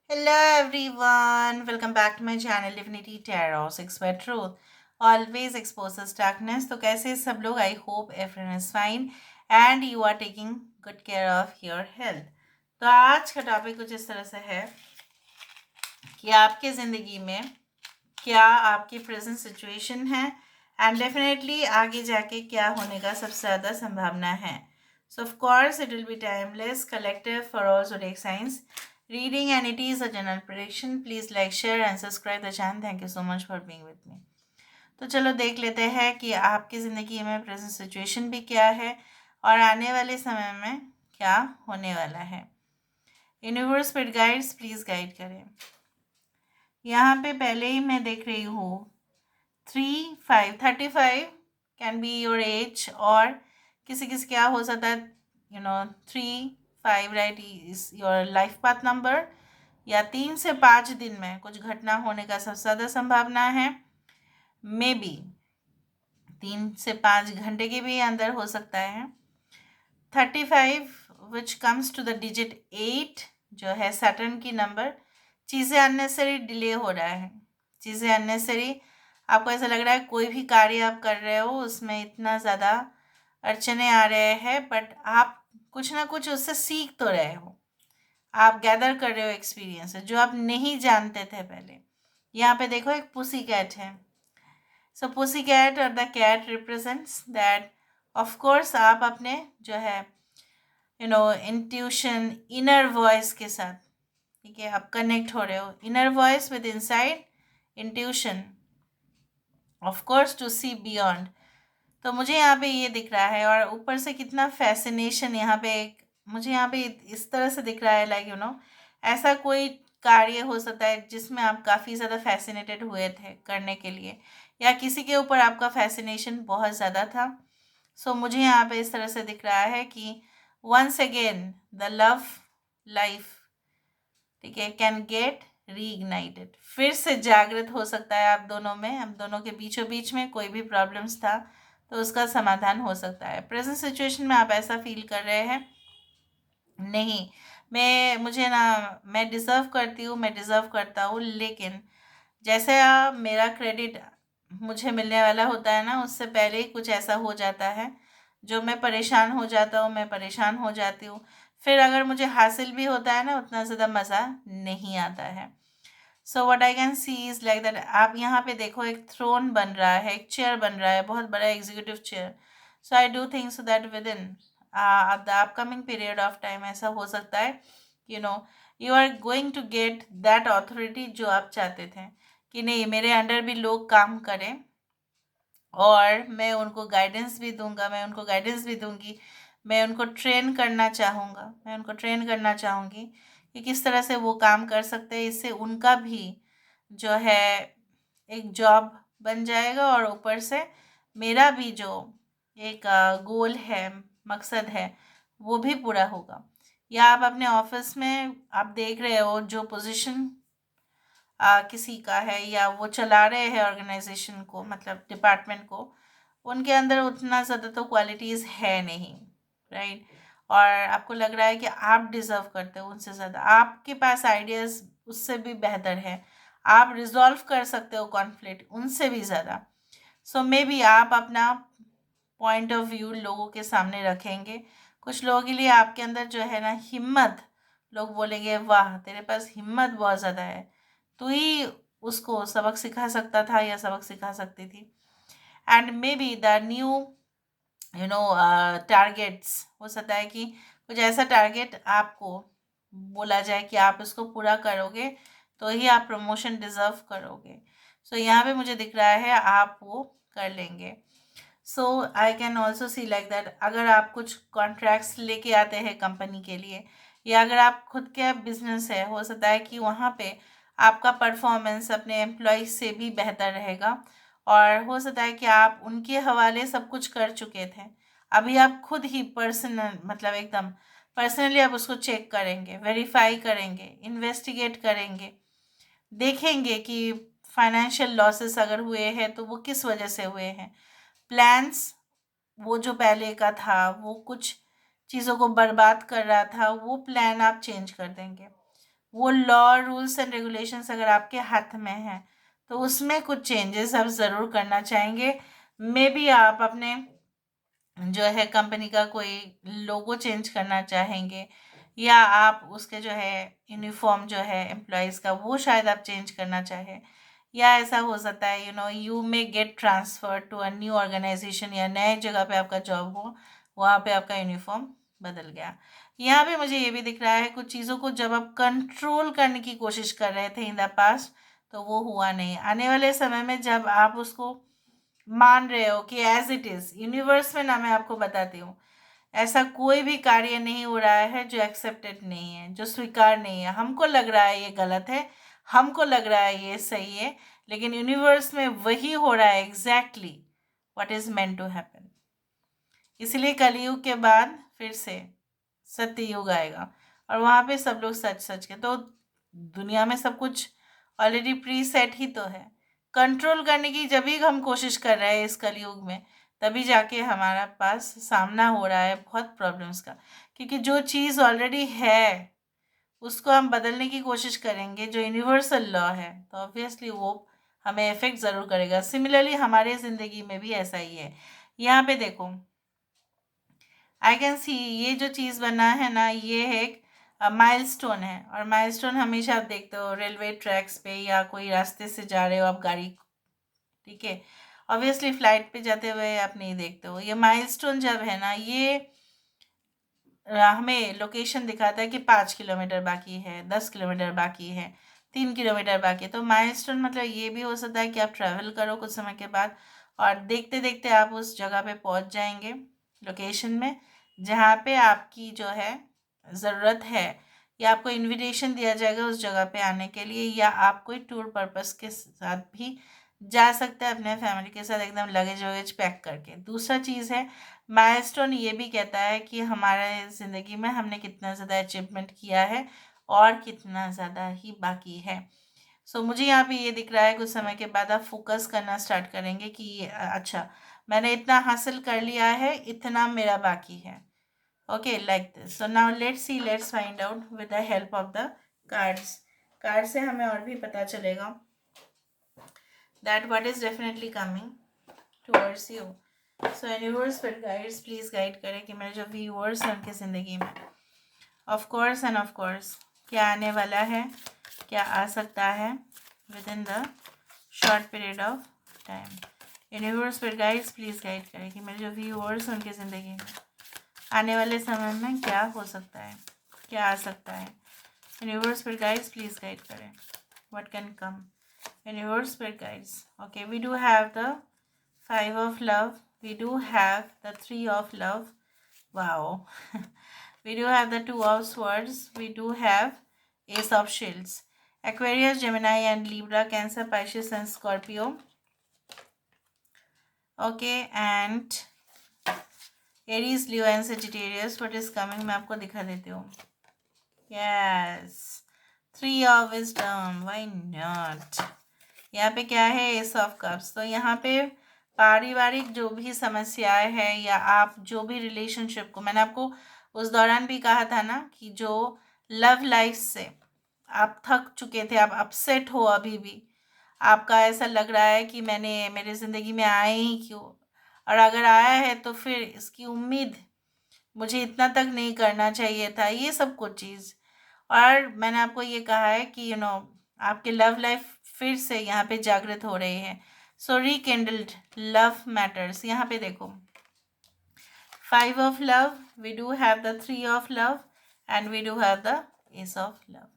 Hello everyone, welcome back to my channel Divinity Tarot 6 by Truth. Always exposes darkness. तो कैसे सब लोग? I hope everyone is fine and you are taking good care of your health. तो आज का topic कुछ इस तरह से है कि आपके ज़िंदगी में क्या आपकी प्रेजेंट सिचुएशन है एंड डेफिनेटली आगे जाके क्या होने का सबसे ज़्यादा संभावना है. So of course it will be timeless, collective for all zodiac signs reading and it is a general prediction. Please like, share and subscribe the channel. Thank you so much for being with me. तो चलो देख लेते हैं कि आपकी ज़िंदगी में present situation भी क्या है और आने वाले समय में क्या होने वाला है. Universe spirit guides please guide करें. यहाँ पे पहले ही मैं देख रही हूँ 35 कैन बी योर एज और किसी किसी क्या हो सकता है 3 5 right is your life path number या 3 से 5 दिन में कुछ घटना होने का सबसे ज़्यादा संभावना है. मे बी 3 से 5 घंटे के भी अंदर हो सकता है. 35 which comes to the digit 8 जो है सैटर्न की नंबर. चीज़ें अननेसरी डिले हो रहा है, चीज़ें अननेसरी. आपको ऐसा लग रहा है कोई भी कार्य आप कर रहे हो उसमें इतना ज़्यादा अड़चने आ रहे हैं बट आप कुछ ना कुछ उससे सीख तो रहे हो. आप गैदर कर रहे हो एक्सपीरियंस जो आप नहीं जानते थे पहले. यहाँ पे देखो एक पुसी कैट है. सो पुसी कैट और the cat represents that of course आप अपने जो है इंट्यूशन इनर वॉइस के साथ, ठीक है, आप कनेक्ट हो रहे हो. Inner voice with inside intuition of course to see beyond. तो मुझे यहाँ पे ये दिख रहा है और ऊपर से कितना फैसिनेशन यहाँ पे एक मुझे यहाँ पे इस तरह से दिख रहा है लाइक ऐसा कोई कार्य हो सकता है जिसमें आप काफ़ी ज़्यादा फैसिनेटेड हुए थे करने के लिए या किसी के ऊपर आपका फैसिनेशन बहुत ज़्यादा था. सो मुझे यहाँ पे इस तरह से दिख रहा है कि once again the love life, ठीक है, कैन गेट रीइग्नाइटेड. फिर से जागृत हो सकता है आप दोनों में, हम दोनों के बीचों बीच में कोई भी प्रॉब्लम्स था तो उसका समाधान हो सकता है. प्रेजेंट सिचुएशन में आप ऐसा फील कर रहे हैं नहीं मुझे ना मैं डिज़र्व करती हूँ, मैं डिज़र्व करता हूँ, लेकिन जैसे मेरा क्रेडिट मुझे मिलने वाला होता है ना उससे पहले ही कुछ ऐसा हो जाता है जो मैं परेशान हो जाता हूँ, मैं परेशान हो जाती हूँ. फिर अगर मुझे हासिल भी होता है ना उतना ज़्यादा मज़ा नहीं आता है. So what I can C is like that. आप यहाँ पे देखो एक थ्रोन बन रहा है, एक चेयर बन रहा है, बहुत बड़ा executive chair. So I do think so that within the upcoming period of time ऐसा हो सकता है you know you are going to get that authority जो आप चाहते थे कि नहीं मेरे अंडर भी लोग काम करें और मैं उनको गाइडेंस भी दूंगा, मैं उनको गाइडेंस भी दूंगी, मैं उनको ट्रेन करना चाहूँगा, मैं उनको ट्रेन करना चाहूँगी कि किस तरह से वो काम कर सकते हैं. इससे उनका भी जो है एक जॉब बन जाएगा और ऊपर से मेरा भी जो एक गोल है, मकसद है, वो भी पूरा होगा. या आप अपने ऑफिस में आप देख रहे हो जो पोजीशन किसी का है या वो चला रहे हैं ऑर्गेनाइजेशन को, मतलब डिपार्टमेंट को, उनके अंदर उतना ज़्यादा तो क्वालिटीज़ है नहीं, राइट. और आपको लग रहा है कि आप डिज़र्व करते हो उनसे ज़्यादा, आपके पास आइडियाज़ उससे भी बेहतर है, आप रिजॉल्व कर सकते हो कॉन्फ्लिक्ट उनसे भी ज़्यादा. सो मे बी आप अपना पॉइंट ऑफ व्यू लोगों के सामने रखेंगे. कुछ लोगों के लिए आपके अंदर जो है ना हिम्मत, लोग बोलेंगे वाह तेरे पास हिम्मत बहुत ज़्यादा है, तू ही उसको सबक सिखा सकता था या सबक सिखा सकती थी. And may be the new targets हो सकता है कि कुछ ऐसा टारगेट आपको बोला जाए कि आप इसको पूरा करोगे तो ही आप प्रमोशन डिज़र्व करोगे. सो यहाँ पे मुझे दिख रहा है आप वो कर लेंगे. So I can also see like that अगर आप कुछ कॉन्ट्रैक्ट्स लेके आते हैं कंपनी के लिए या अगर आप खुद के बिजनेस है, हो सकता है कि वहाँ पे आपका परफॉर्मेंस अपने एम्प्लॉय से भी बेहतर रहेगा और हो सकता है कि आप उनके हवाले सब कुछ कर चुके थे, अभी आप खुद ही पर्सनल मतलब एकदम पर्सनली आप उसको चेक करेंगे, वेरीफाई करेंगे, इन्वेस्टिगेट करेंगे, देखेंगे कि फाइनेंशियल लॉसेस अगर हुए हैं तो वो किस वजह से हुए हैं. प्लान्स वो जो पहले का था वो कुछ चीज़ों को बर्बाद कर रहा था, वो प्लान आप चेंज कर देंगे. वो लॉ रूल्स एंड रेगुलेशंस अगर आपके हाथ में है तो उसमें कुछ चेंजेस आप ज़रूर करना चाहेंगे। मे बी आप अपने जो है कंपनी का कोई लोगो चेंज करना चाहेंगे, या आप उसके जो है यूनिफॉर्म जो है एम्प्लॉयज़ का वो शायद आप चेंज करना चाहें, या ऐसा हो सकता है you may get transfer to a new organisation, या नए जगह पे आपका जॉब हो, वहाँ पे आपका यूनिफॉर्म बदल गया। यहाँ पे मुझे ये भी दिख रहा है कुछ चीज़ों को जब आप कंट्रोल करने की कोशिश कर रहे थे इन द पास्ट, तो वो हुआ नहीं। आने वाले समय में जब आप उसको मान रहे हो कि एज इट इज़, यूनिवर्स में ना मैं आपको बताती हूँ, ऐसा कोई भी कार्य नहीं हो रहा है जो एक्सेप्टेड नहीं है, जो स्वीकार नहीं है। हमको लग रहा है ये गलत है, हमको लग रहा है ये सही है, लेकिन यूनिवर्स में वही हो रहा है exactly what is meant to happen. इसलिए कलयुग के बाद फिर से सत्य युग आएगा, और वहाँ पे सब लोग सच सच के, तो दुनिया में सब कुछ ऑलरेडी प्री सेट ही तो है। कंट्रोल करने की जब भी हम कोशिश कर रहे हैं इस कलयुग में, तभी जाके हमारा पास सामना हो रहा है बहुत प्रॉब्लम्स का। क्योंकि जो चीज़ ऑलरेडी है उसको हम बदलने की कोशिश करेंगे, जो यूनिवर्सल लॉ है, तो ऑब्वियसली वो हमें इफेक्ट ज़रूर करेगा। सिमिलरली हमारे ज़िंदगी में भी ऐसा ही है। यहाँ पे देखो, आई कैन सी ये जो चीज़ बना है ना, ये एक माइलस्टोन है, और माइलस्टोन हमेशा आप देखते हो रेलवे ट्रैक्स पे, या कोई रास्ते से जा रहे हो आप गाड़ी, ठीक है, ऑब्वियसली फ्लाइट पे जाते हुए आप नहीं देखते हो। ये माइलस्टोन जब है ना, ये हमें लोकेशन दिखाता है कि 5 किलोमीटर बाकी है, 10 किलोमीटर बाकी है, 3 किलोमीटर बाकी है। तो माइलस्टोन मतलब ये भी हो सकता है कि आप ट्रैवल करो कुछ समय के बाद, और देखते देखते आप उस जगह पे पहुंच जाएंगे, लोकेशन में, जहाँ पे आपकी जो है ज़रूरत है, या आपको इनविटेशन दिया जाएगा उस जगह पे आने के लिए, या आप कोई टूर पर्पस के साथ भी जा सकते हैं अपने फैमिली के साथ, एकदम लगेज वगेज पैक करके। दूसरा चीज़ है, माइलस्टोन ये भी कहता है कि हमारे ज़िंदगी में हमने कितना ज़्यादा अचीवमेंट किया है और कितना ज़्यादा ही बाकी है। सो मुझे यहाँ पे ये दिख रहा है कुछ समय के बाद आप फोकस करना स्टार्ट करेंगे कि अच्छा, मैंने इतना हासिल कर लिया है, इतना मेरा बाकी है। Okay, like this. So now let's see, let's find out with the help of the cards. Card से हमें और भी पता चलेगा that what is definitely coming towards you. So universe फिर गाइड्स प्लीज़ गाइड करें कि मेरे जो व्यूअर्स हैं उनकी ज़िंदगी में of course end of course क्या आने वाला है, क्या आ सकता है with in the short period of time. Universe फिर गाइड्स प्लीज़ गाइड करें कि मेरे जो व्यूअर्स हैं उनकी ज़िंदगी में आने वाले समय में क्या हो सकता है, क्या आ सकता है। यूनिवर्स फिर गाइड्स प्लीज़ गाइड करें what can come. Universe spirit guides. Okay, we do have the 5 of love. We do have the 3 of love. Wow. We do have the 2 of swords. We do have Ace of shields. Aquarius, Gemini and Libra, Cancer, Pisces and Scorpio. Okay, and Aries, Leo and Sagittarius. What is coming मैं आपको दिखा देती हूँ. Yes. 3 of wisdom. Why not? यहाँ पे क्या है, S of cups. तो यहाँ पे पारिवारिक जो भी समस्याएं हैं, या आप जो भी रिलेशनशिप को, मैंने आपको उस दौरान भी कहा था ना कि जो लव लाइफ से आप थक चुके थे, आप अपसेट हो, अभी भी आपका ऐसा लग रहा है कि मैंने मेरे ज़िंदगी में आए ही क्यों, और अगर आया है तो फिर इसकी उम्मीद मुझे इतना तक नहीं करना चाहिए था, ये सब कुछ चीज़। और मैंने आपको ये कहा है कि आपके लव लाइफ फिर से यहाँ पे जागृत हो रही है। सो रिकेंडल्ड लव मैटर्स। यहाँ पे देखो, 5 of love, we do have the 3 of love and we do have the ace of love.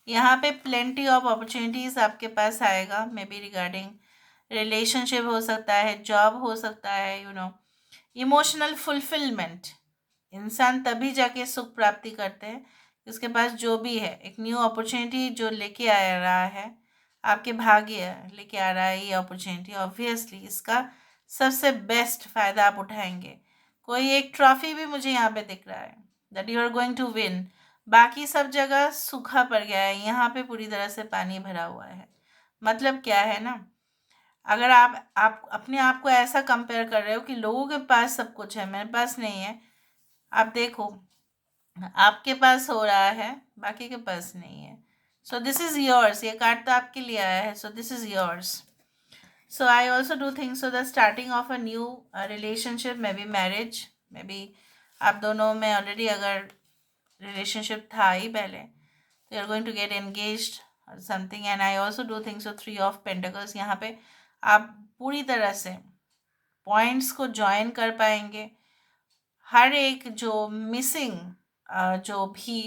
यहाँ पे प्लेंटी ऑफ अपॉर्चुनिटीज़ आपके पास आएगा, मे बी रिगार्डिंग रिलेशनशिप हो सकता है, जॉब हो सकता है, इमोशनल फुलफिलमेंट। इंसान तभी जाके सुख प्राप्ति करते हैं, उसके पास जो भी है, एक न्यू अपॉर्चुनिटी जो लेके आ रहा है, आपके भाग्य लेके आ रहा है ये अपॉर्चुनिटी, ऑब्वियसली इसका सबसे बेस्ट फ़ायदा आप उठाएंगे। कोई एक ट्रॉफी भी मुझे यहाँ पे दिख रहा है that you are going to win. बाकी सब जगह सूखा पड़ गया है, यहाँ पे पूरी तरह से पानी भरा हुआ है। मतलब क्या है ना, अगर आप अपने आप को ऐसा कंपेयर कर रहे हो कि लोगों के पास सब कुछ है, मेरे पास नहीं है, आप देखो आपके पास हो रहा है, बाकी के पास नहीं है। सो दिस इज़ योर्स, ये कार्ड तो आपके लिए आया है, so this is yours. So I also do think so the starting of a new relationship, may be marriage, may be आप दोनों में ऑलरेडी अगर रिलेशनशिप था ही पहले, तो you are going to get engaged और something. And I also do think so 3 of pentacles, यहाँ पे आप पूरी तरह से पॉइंट्स को ज्वाइन कर पाएंगे. हर एक जो मिसिंग, जो भी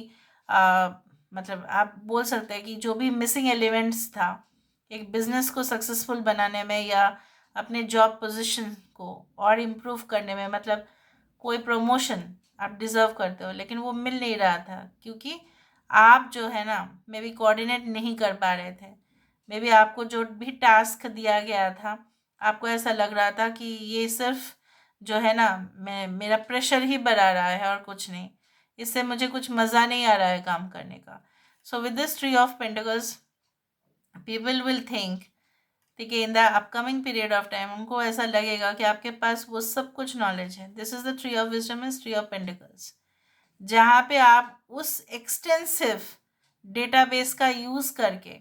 अ, मतलब आप बोल सकते हैं कि जो भी मिसिंग एलिमेंट्स था एक बिजनेस को सक्सेसफुल बनाने में या अपने जॉब पोजीशन को और इम्प्रूव करने में, मतलब कोई प्रमोशन आप डिज़र्व करते हो लेकिन वो मिल नहीं रहा था क्योंकि आप जो है ना मे बी कोऑर्डिनेट नहीं कर पा रहे थे. मे बी आपको जो भी टास्क दिया गया था आपको ऐसा लग रहा था कि ये सिर्फ जो है ना मैं मेरा प्रेशर ही बढ़ा रहा है और कुछ नहीं, इससे मुझे कुछ मज़ा नहीं आ रहा है काम करने का. So with this 3 of pentacles people will think, ठीक है, इन the upcoming period of time उनको ऐसा लगेगा कि आपके पास वो सब कुछ नॉलेज है. This is the 3 of wisdom is 3 of pentacles, जहाँ पे आप उस एक्सटेंसिव डेटाबेस का यूज़ करके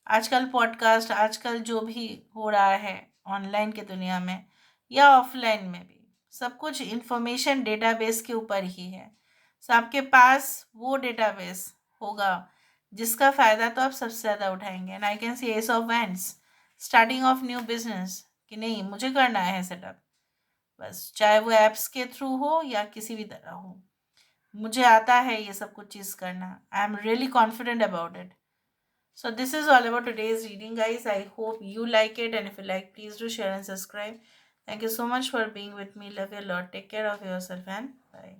आजकल पॉडकास्ट, आजकल जो भी हो रहा है ऑनलाइन की दुनिया में या ऑफलाइन में भी, सब कुछ इंफॉर्मेशन डेटाबेस के ऊपर ही है. सो आपके पास वो डेटाबेस होगा जिसका फ़ायदा तो आप सबसे ज़्यादा उठाएंगे. And I can see ace of wands, starting of new business, कि नहीं मुझे करना है सेटअप, बस चाहे वो ऐप्स के थ्रू हो या किसी भी तरह हो, मुझे आता है ये सब कुछ चीज़ करना. I am really confident about it. So this is all about today's reading, guys. I hope you like it, and if you like, please do share and subscribe. Thank you so much for being with me. Love you a lot. Take care of yourself and bye.